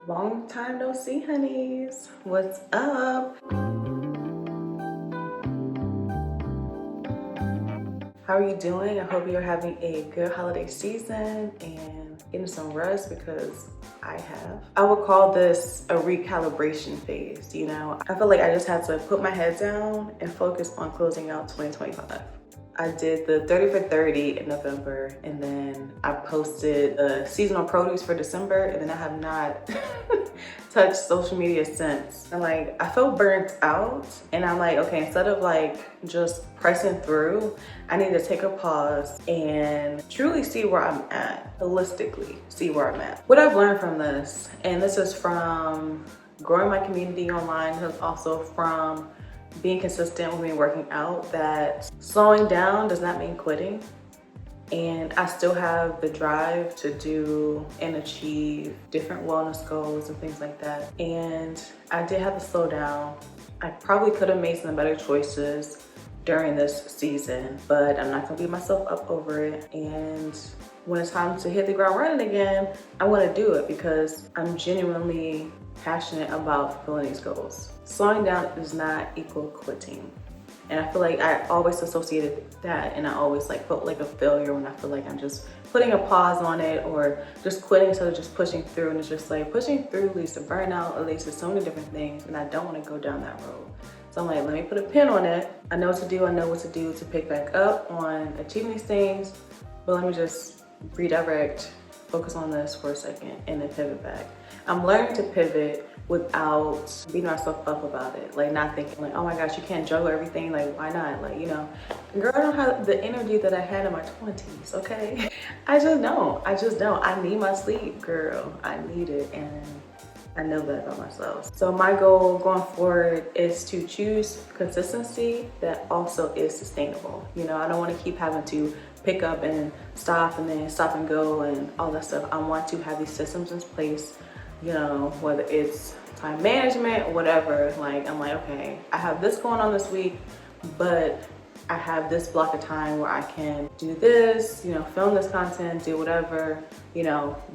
Long time no see, honeys. What's up? How are you doing? I hope you're having a good holiday season and getting some rest because I have. I would call this a recalibration phase, I feel like I just had to put my head down and focus on closing out 2025. I did the 30 for 30 in November, and then I posted the seasonal produce for December, and then I have not touched social media since. And I felt burnt out, and I'm like, okay, instead of just pressing through, I need to take a pause and truly see where I'm at, holistically see where I'm at. What I've learned from this, and this is from growing my community online, and also from being consistent with me working out, that slowing down does not mean quitting. And I still have the drive to do and achieve different wellness goals and things like that. And I did have to slow down. I probably could have made some better choices during this season, but I'm not gonna beat myself up over it. And when it's time to hit the ground running again, I wanna do it because I'm genuinely passionate about fulfilling these goals. Slowing down does not equal quitting. And I feel like I always associated that, and I always felt like a failure when I feel like I'm just putting a pause on it or just quitting instead of just pushing through. And it's just like pushing through leads to burnout, it leads to so many different things, and I don't want to go down that road. So I'm like, let me put a pin on it. I know what to do. I know what to do to pick back up on achieving these things, but let me just redirect, focus on this for a second, and then pivot back. I'm learning to pivot without beating myself up about it. Not thinking oh my gosh, you can't juggle everything. Why not? Girl, I don't have the energy that I had in my 20s, okay? I just don't. I need my sleep, girl. I need it, and I know that about myself. So my goal going forward is to choose consistency that also is sustainable. I don't want to keep having to pick up and stop and then stop and go and all that stuff. I want to have these systems in place, whether it's time management or whatever. I'm like, okay, I have this going on this week, but I have this block of time where I can do this, film this content, do whatever.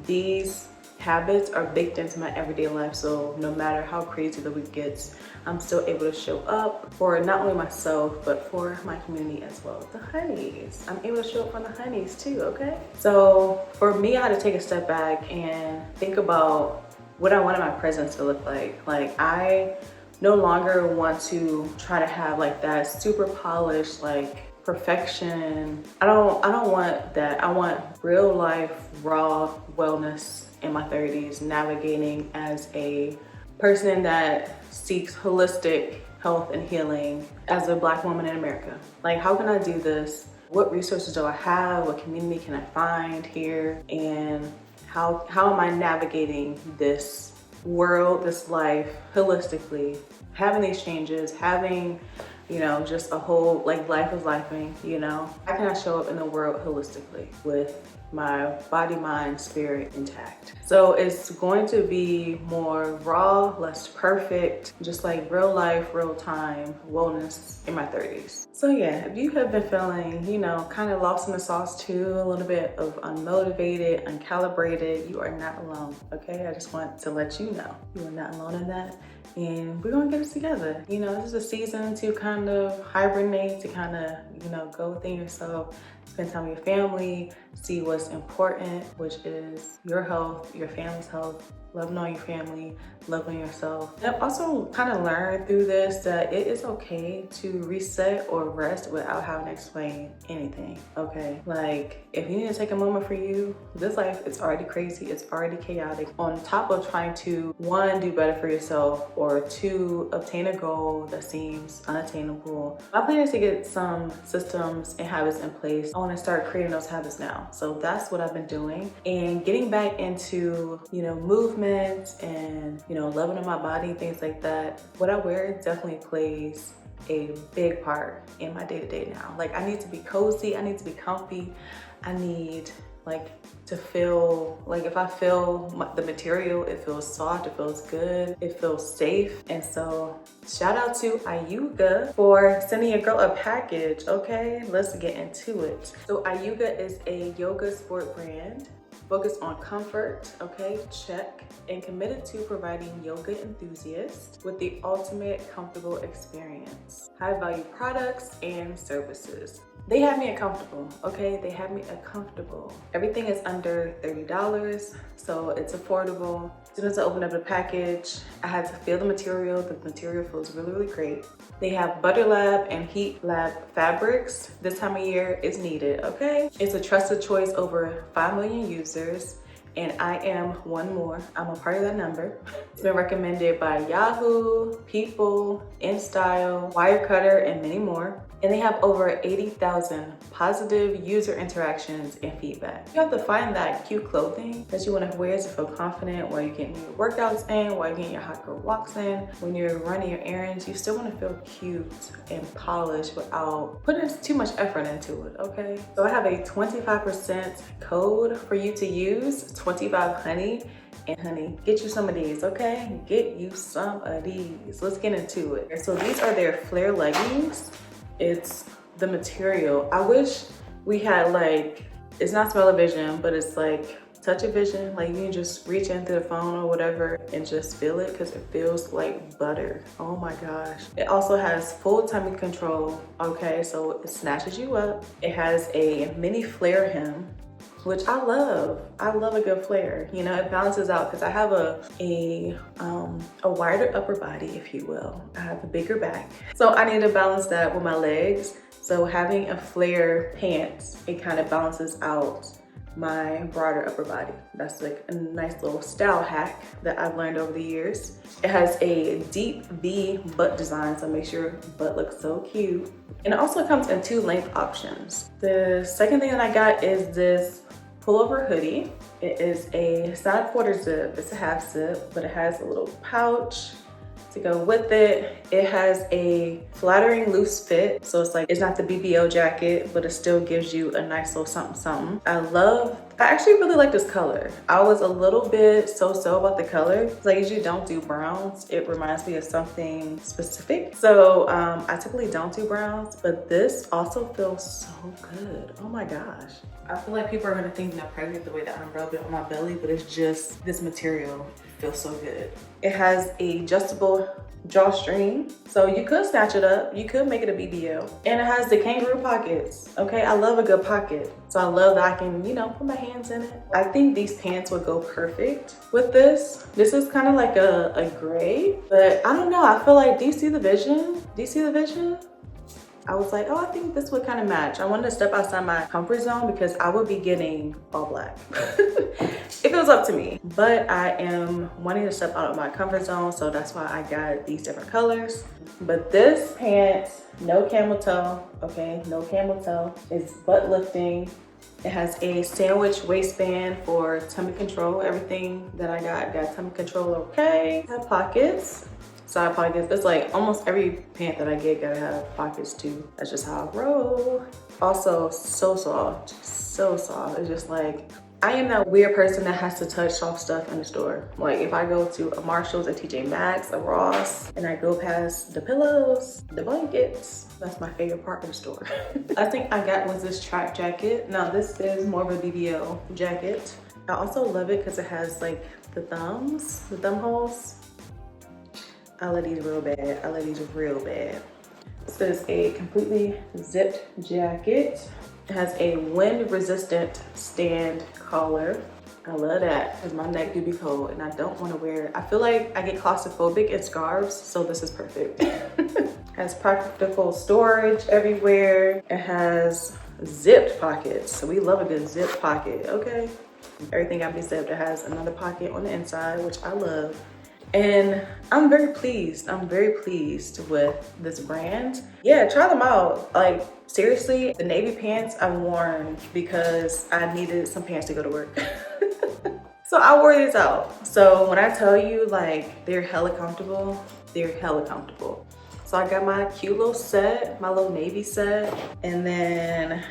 These habits are baked into my everyday life, so no matter how crazy the week gets, I'm still able to show up for not only myself but for my community as well. The honeys, I'm able to show up for the honeys too, okay? So for me, I had to take a step back and think about what I wanted my presence to look like. I no longer want to try to have that super polished perfection. I don't want that. I want real life raw wellness in my 30s, navigating as a person that seeks holistic health and healing as a Black woman in America. How can I do this? What resources do I have? What community can I find here? And how am I navigating this world, this life holistically, having these changes, having just a whole life is lifing, how can I show up in the world holistically with my body, mind, spirit intact? So it's going to be more raw, less perfect, just real life, real time wellness in my 30s. So yeah, if you have been feeling, kind of lost in the sauce too, a little bit of unmotivated, uncalibrated, you are not alone, okay? I just want to let you know you are not alone in that. And we're gonna get it together. This is a season to kind of hibernate, to kind of, go within yourself, spend time with your family, see what's important, which is your health, your family's health, loving on your family, loving yourself. And I've also kind of learned through this that it is okay to reset or rest without having to explain anything, okay? If you need to take a moment for you, this life, it's already crazy, it's already chaotic. On top of trying to, one, do better for yourself, or two, obtain a goal that seems unattainable. My plan is to get some systems and habits in place. I want to start creating those habits now. So that's what I've been doing, and getting back into, movement and, loving on my body, things like that. What I wear definitely plays a big part in my day-to-day now. I need to be cozy, I need to be comfy, I need to feel if I feel the material, it feels soft, it feels good, it feels safe. And so shout out to Ayuga for sending your girl a package, okay? Let's get into it. So Ayuga is a yoga sport brand Focused on comfort, okay, check. And committed to providing yoga enthusiasts with the ultimate comfortable experience. High value products and services. They have me at comfortable, okay? They have me at comfortable. Everything is under $30, so it's affordable. As soon as I opened up the package, I had to feel the material. The material feels really, really great. They have Butter Lab and Heat Lab fabrics. This time of year is needed, okay? It's a trusted choice over 5 million users. And I am one more. I'm a part of that number. It's been recommended by Yahoo, People, InStyle, Wirecutter, and many more. And they have over 80,000 positive user interactions and feedback. You have to find that cute clothing that you want to wear to feel confident while you're getting your workouts in, while you're getting your hot girl walks in. When you're running your errands, you still want to feel cute and polished without putting too much effort into it, okay? So I have a 25% code for you to use, 25 honey. And honey, get you some of these, okay? Get you some of these. Let's get into it. So these are their flare leggings. It's the material. I wish we had like, it's not smell-o-vision, but it's like touch-o-vision. Like you can just reach into the phone or whatever and just feel it because it feels like butter. Oh my gosh. It also has full tummy control, okay? So it snatches you up. It has a mini flare hem, which I love. I love a good flare. You know, it balances out because I have a wider upper body, if you will. I have a bigger back. So I need to balance that with my legs. So having a flare pants, it kind of balances out my broader upper body. That's like a nice little style hack that I've learned over the years. It has a deep V butt design, so make sure your butt looks so cute. And it also comes in 2 length options. The second thing that I got is this pullover hoodie. It is it's not a quarter zip, it's a half zip, but it has a little pouch to go with it. It has a flattering loose fit, so it's like, it's not the BBO jacket, but it still gives you a nice little something something. I actually really like this color. I was a little bit so-so about the color. I usually don't do browns. It reminds me of something specific. So I typically don't do browns, but this also feels so good. Oh my gosh. I feel like people are gonna think I'm pregnant the way that I'm rubbing on my belly, but it's just this material feels so good. It has a adjustable drawstring, so you could snatch it up, you could make it a BBL, and it has the kangaroo pockets. Okay, I love a good pocket, so I love that I can, you know, put my hands in it. I think these pants would go perfect with this. This is kind of like a gray, but I don't know, I feel like, do you see the vision? Do you see the vision? I was like, oh, I think this would kind of match. I wanted to step outside my comfort zone because I would be getting all black if it was up to me. But I am wanting to step out of my comfort zone, so that's why I got these different colors. But this pants, no camel toe, okay? No camel toe. It's butt lifting. It has a sandwich waistband for tummy control. Everything that I got tummy control, okay? I have pockets. Side pockets. It's like almost every pant that I get gotta have pockets too. That's just how I roll. Also, so soft, so soft. It's just like, I am that weird person that has to touch soft stuff in the store. Like if I go to a Marshall's, a TJ Maxx, a Ross, and I go past the pillows, the blankets, that's my favorite part of the store. I think I got was this track jacket. Now this is more of a BBL jacket. I also love it because it has like the thumb holes. I love these real bad. I love these real bad. This is a completely zipped jacket. It has a wind-resistant stand collar. I love that because my neck do be cold and I don't want to wear it. I feel like I get claustrophobic in scarves, so this is perfect. It has practical storage everywhere. It has zipped pockets, so we love a good zip pocket, okay? Everything got me zipped. It has another pocket on the inside, which I love. And I'm very pleased with this brand. Yeah, try them out. Like seriously, the navy pants I worn because I needed some pants to go to work. So I wore these out. So when I tell you like they're hella comfortable, they're hella comfortable. So I got my cute little set, my little navy set, and then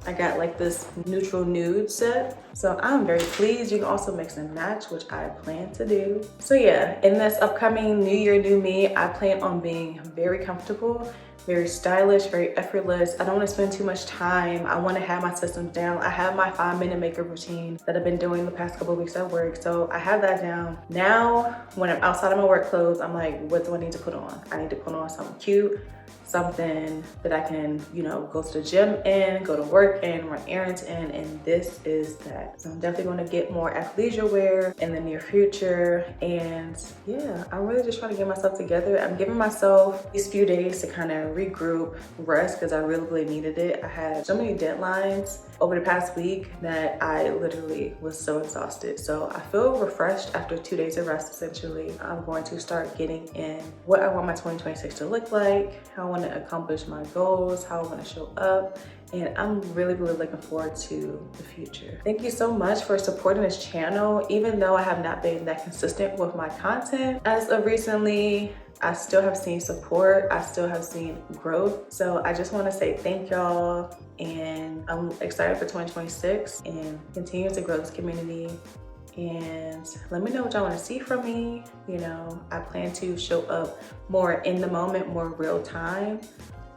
I got like this neutral nude set. So I'm very pleased. You can also mix and match, which I plan to do. So yeah, in this upcoming New Year, New Me, I plan on being very comfortable, very stylish, very effortless. I don't want to spend too much time. I want to have my systems down. I have my 5-minute makeup routine that I've been doing the past couple of weeks at work. So I have that down. Now, when I'm outside of my work clothes, I'm like, what do I need to put on? I need to put on something cute, something that I can, you know, go to the gym in, go to work in, run errands in, and this is that. So I'm definitely going to get more athleisure wear in the near future. And yeah, I'm really just trying to get myself together. I'm giving myself these few days to kind of regroup, rest, because I really needed it. I had so many deadlines over the past week that I literally was so exhausted. So I feel refreshed after 2 days of rest. Essentially, I'm going to start getting in what I want my 2026 to look like, how I want to accomplish my goals, how I want to show up, and I'm really looking forward to the future. Thank you so much for supporting this channel. Even though I have not been that consistent with my content as of recently, I still have seen support. I still have seen growth. So I just want to say thank y'all, and I'm excited for 2026 and continue to grow this community. And let me know what y'all want to see from me. You know, I plan to show up more in the moment, more real time,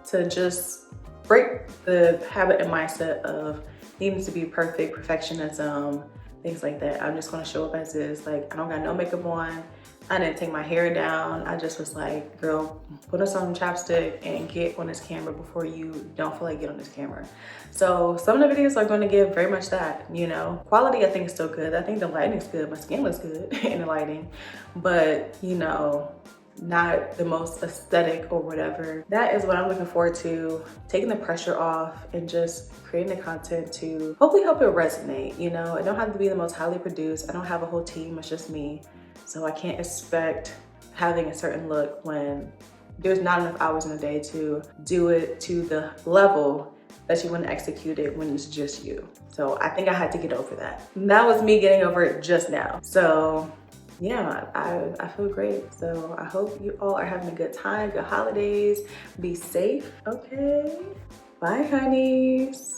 to just break the habit and mindset of needing to be perfect, perfectionism, things like that. I'm just gonna show up as is. Like, I don't got no makeup on. I didn't take my hair down. I just was like, girl, put on some chapstick and get on this camera before you don't feel like get on this camera. So some of the videos are gonna give very much that, you know. Quality, I think, is still good. I think the lighting's good. My skin looks good in the lighting. But, you know, not the most aesthetic or whatever. That is what I'm looking forward to, taking the pressure off and just creating the content to hopefully help it resonate. You know, it don't have to be the most highly produced. I don't have a whole team, it's just me. So I can't expect having a certain look when there's not enough hours in a day to do it to the level that you want to execute it when it's just you. So I think I had to get over that. And that was me getting over it just now. So yeah, I feel great. So I hope you all are having a good time, good holidays, be safe, okay? Bye, honeys.